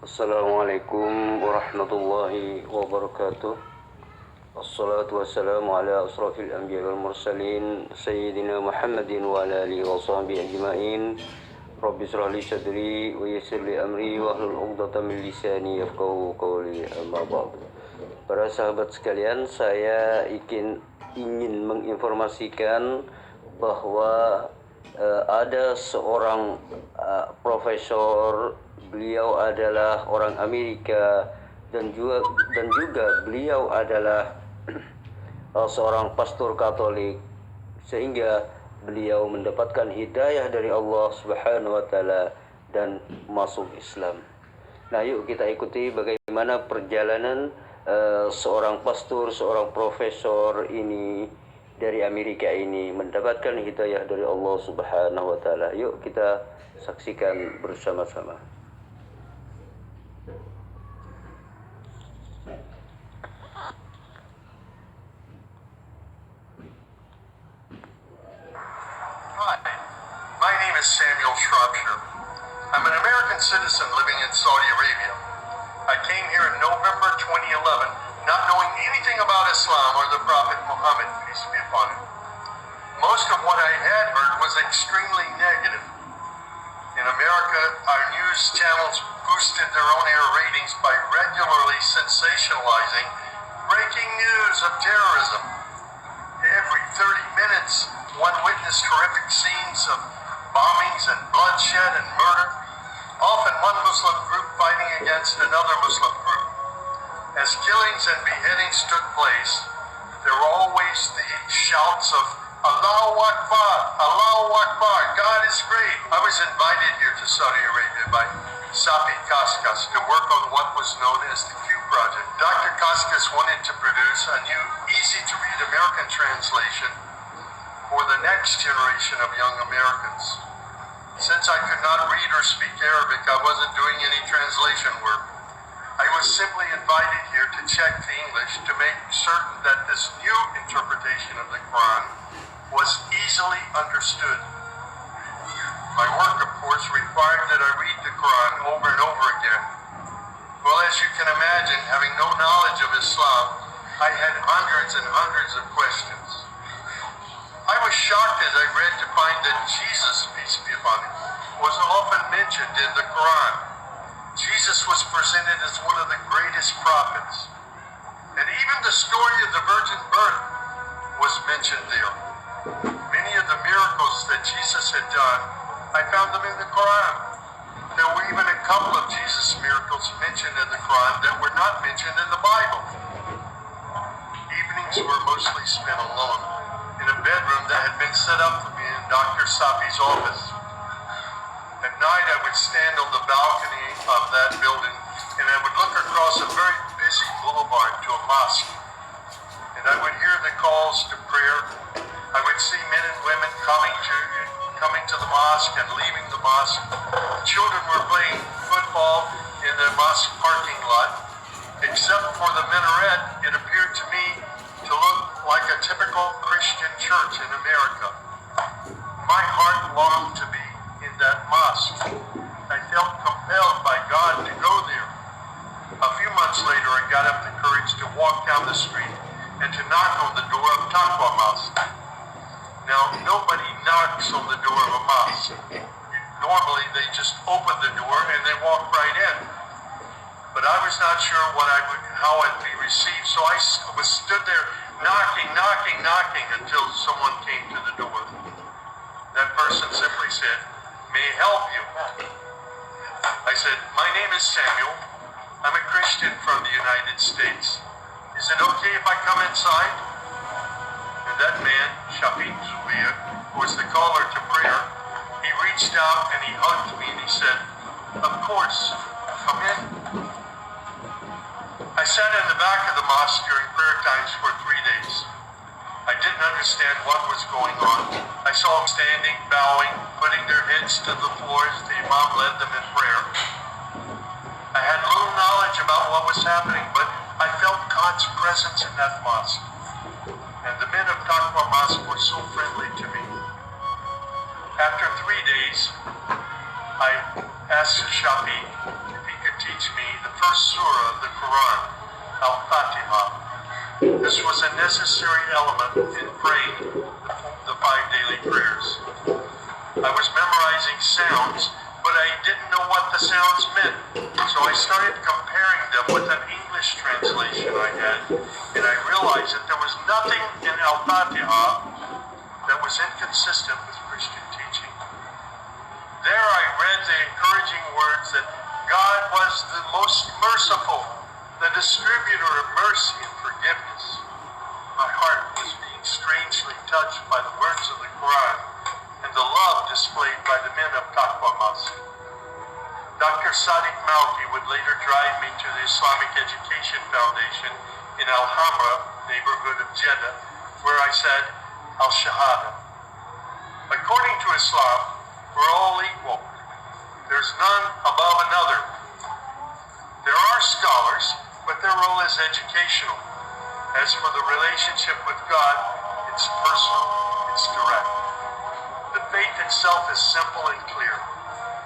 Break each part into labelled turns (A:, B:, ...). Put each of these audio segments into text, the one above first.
A: Assalamualaikum warahmatullahi wabarakatuh. Assalatu wassalamu ala asrafil anbiya wal mursalin Sayyidina Muhammadin wa ala alihi wa sahbihi ajma'in. Rabbi shrah li sadri wa yassir li amri wa hlul 'uqdatam min lisani yafqahu qawli, amma ba'd. Para sahabat sekalian, saya ingin menginformasikan bahwa ada seorang profesor. Beliau adalah orang Amerika dan juga beliau adalah seorang pastur Katolik, sehingga beliau mendapatkan hidayah dari Allah SWT dan masuk Islam. Nah, yuk kita ikuti bagaimana perjalanan seorang pastur, seorang profesor ini dari Amerika ini mendapatkan hidayah dari Allah SWT. Yuk kita saksikan bersama-sama.
B: I'm an American citizen living in Saudi Arabia. I came here in November 2011, not knowing anything about Islam or the Prophet Muhammad, peace be upon him. Most of what I had heard was extremely negative. In America, our news channels boosted their on-air ratings by regularly sensationalizing breaking news of terrorism. Every 30 minutes, one witnessed horrific scenes of bombings and bloodshed and murder, often one Muslim group fighting against another Muslim group. As killings and beheadings took place, there were always the shouts of Allahu Akbar, Allahu Akbar, God is great. I was invited here to Saudi Arabia by Safi Kaskas to work on what was known as the Q Project. Dr. Kaskas wanted to produce a new, easy-to-read American translation for the next generation of young Americans. Since I could not read or speak Arabic, I wasn't doing any translation work. I was simply invited here to check the English to make certain that this new interpretation of the Quran was easily understood. My work, of course, required that I read the Quran over and over again. Well, as you can imagine, having no knowledge of Islam, I had hundreds and hundreds of questions. I was shocked as I read to find that Jesus, peace be upon him, was often mentioned in the Quran. Jesus was presented as one of the greatest prophets. And even the story of the virgin birth was mentioned there. Many of the miracles that Jesus had done, I found them in the Quran. There were even a couple of Jesus' miracles mentioned in the Quran that were not mentioned in the Bible. Evenings were mostly spent alone in a bedroom that had been set up for me in Dr. Safi's office. At night, I would stand on the balcony of that building and I would look across a very busy boulevard to a mosque. And I would hear the calls to prayer. I would see men and women coming to the mosque and leaving the mosque. Children were playing football in the mosque parking lot. Except for the minaret, it appeared to me to look like a typical Christian church in America. My heart longed to be in that mosque. I felt compelled by God to go there. A few months later, I got up the courage to walk down the street and to knock on the door of Taqwa Mosque. Now, nobody knocks on the door of a mosque. Normally, they just open the door and they walk right in. But I was not sure how I'd be received, so I stood there knocking until someone came to the door. That person simply said, "May I help you?" I said, "My name is Samuel. I'm a Christian from the United States. Is it okay if I come inside?" And that man, Shafiq Zubair, who was the caller to prayer, he reached out and he hugged me and he said, "Of course, come in." I sat in the back of the mosque during prayer times for 3 days. I didn't understand what was going on. I saw them standing, bowing, putting their heads to the floor as the Imam led them in prayer. I had little knowledge about what was happening, but I felt God's presence in that mosque. And the men of Taqwa Mosque were so friendly to me. After 3 days, I asked Shafi if he could teach me the first surah of the Quran, Al-Fatiha. This was a necessary element in praying the 5 daily prayers. I was memorizing sounds, but I didn't know what the sounds meant. So I started comparing them with an English translation I had, and I realized that there was nothing in Al-Fatiha that was inconsistent with Christian teaching. There I read the encouraging words that God was the most merciful, the distributor of mercy and forgiveness. My heart was being strangely touched by the words of the Quran and the love displayed by the men of Taqwa Masuk. Dr. Sadiq Malki would later drive me to the Islamic Education Foundation in Al-Hamra, neighborhood of Jeddah, where I said, Al-Shahada. According to Islam, we're all equal. There's none above another. There are scholars, but their role is educational. As for the relationship with God, it's personal, it's direct. The faith itself is simple and clear.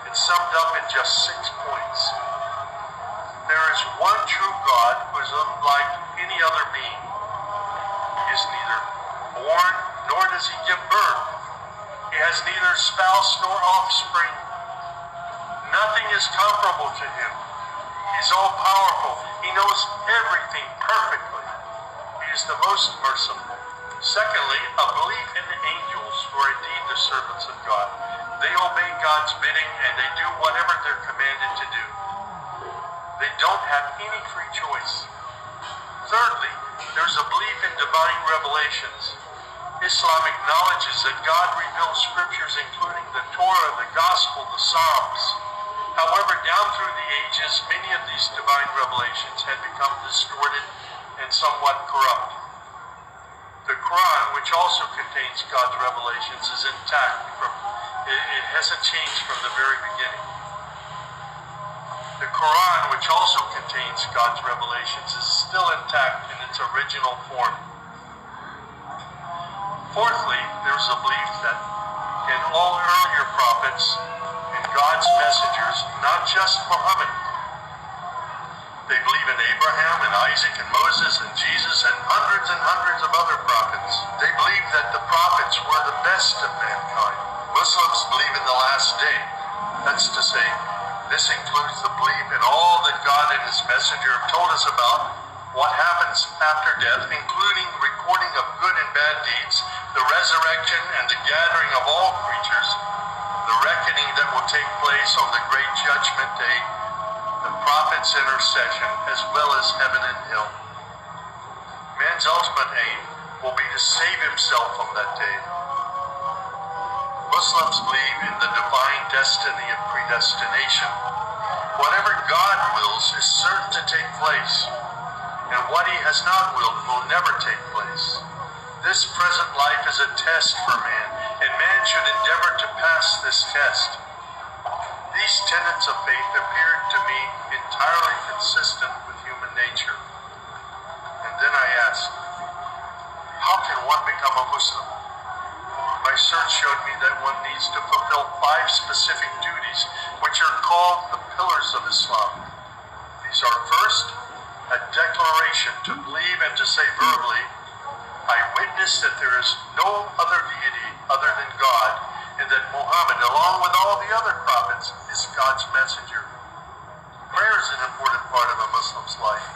B: It's summed up in just 6 points. There is one true God who is unlike any other being. He is neither born nor does he give birth. He has neither spouse nor offspring. Nothing is comparable to him. He's all-powerful. He knows everything perfectly. He is the most merciful. Secondly, a belief in the angels who are indeed the servants of God. They obey God's bidding and they do whatever they're commanded to do. They don't have any free choice. Thirdly, there's a belief in divine revelations. Islam acknowledges that God reveals scriptures including the Torah, the Gospel, the Psalms. However, down through the ages, many of these divine revelations had become distorted and somewhat corrupt. The Quran, which also contains God's revelations, is intact. It hasn't changed from the very beginning. The Quran, which also contains God's revelations, is still intact in its original form. Fourthly, there's a belief that in all earlier prophets and God's messengers, not just Muhammad, they believe in Abraham and Isaac and Moses and Jesus and hundreds of other prophets. They believe that the prophets were the best of mankind. Muslims believe in the last day. That's to say, this includes the belief in all that God and His messenger have told us about, what happens after death, including the recording of good and bad deeds, the resurrection and the gathering of all creatures, the reckoning that will take place on the great judgment day, the prophet's intercession, as well as heaven and hell. Man's ultimate aim will be to save himself on that day. Muslims believe in the divine destiny of predestination. Whatever God wills is certain to take place, and what He has not willed will never take place. This present life is a test for man, and man should endeavor to pass this test. These tenets of faith appeared to me entirely consistent with human nature. And then I asked, how can one become a Muslim? My search showed me that one needs to fulfill 5 specific duties, which are called the pillars of Islam. These are: first, a declaration to believe and to say verbally, I witness that there is no other deity other than God, and that Muhammad, along with all the other prophets, is God's messenger. Prayer is an important part of a Muslim's life.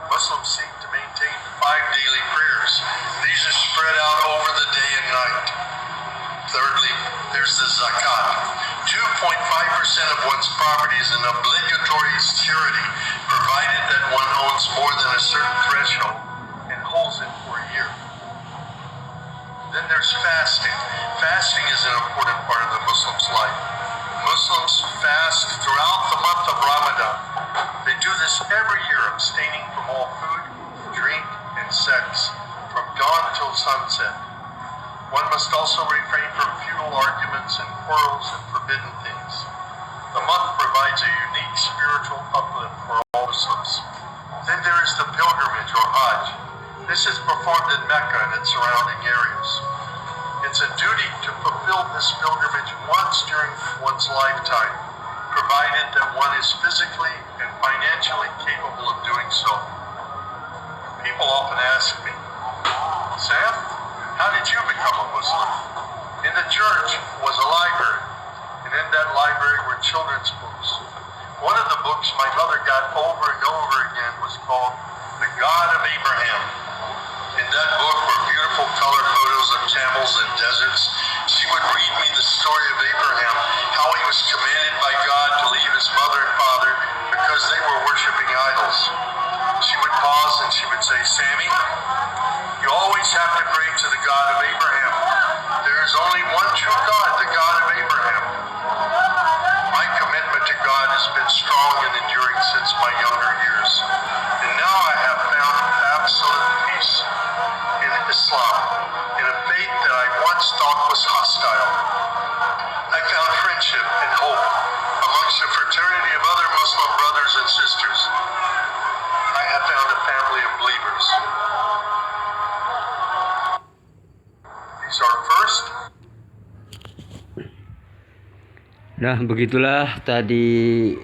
B: Muslims seek to maintain 5 daily prayers. These are spread out over the day and night. Thirdly, there's the zakat. 2.5% of one's property is an obligatory charity, provided that one owns more than a certain threshold and holds it for a year. Then there's fasting. Fasting is an important part of the Muslim's life. Muslims fast throughout the month of Ramadan. They do this every year, abstaining from all food, drink, and sex, from dawn till sunset. One must also refrain from futile arguments and quarrels and forbidden things. The month provides a unique spiritual uplift for all Muslims. Then there is the pilgrimage or Hajj. This is performed in Mecca and its surrounding areas. It's a duty to fulfill this pilgrimage once during one's lifetime, provided that one is physically and financially capable of doing so. People often ask me, Sam, how did you become a Muslim? In the church was a library, and in that library were children's books. One of the books my mother got over and over again was called The God of Abraham. In that book were beautiful color photos of camels and deserts. She would read me the story of Abraham, how he was commanded by God to leave his mother and father because they were worshiping idols. She would pause and she would say, Sammy, you always have to pray to the God of Abraham. There is only one true God, the God of Abraham. My commitment to God has been strong and enduring since my younger years. And now I have found absolute peace in Islam, in a faith that I once thought was hostile. I found friendship and hope amongst a fraternity of other Muslim brothers and sisters. I have found a family of believers. These are first.
A: Nah, begitulah tadi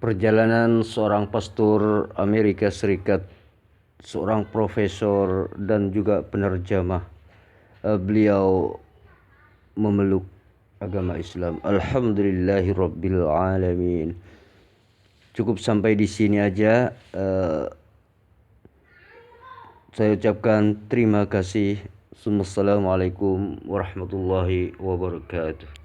A: perjalanan seorang pastur Amerika Serikat, seorang profesor dan juga penerjemah. Beliau memeluk agama Islam. Alhamdulillahirabbil alamin. Cukup sampai di sini aja. Saya ucapkan terima kasih. Assalamualaikum warahmatullahi wabarakatuh.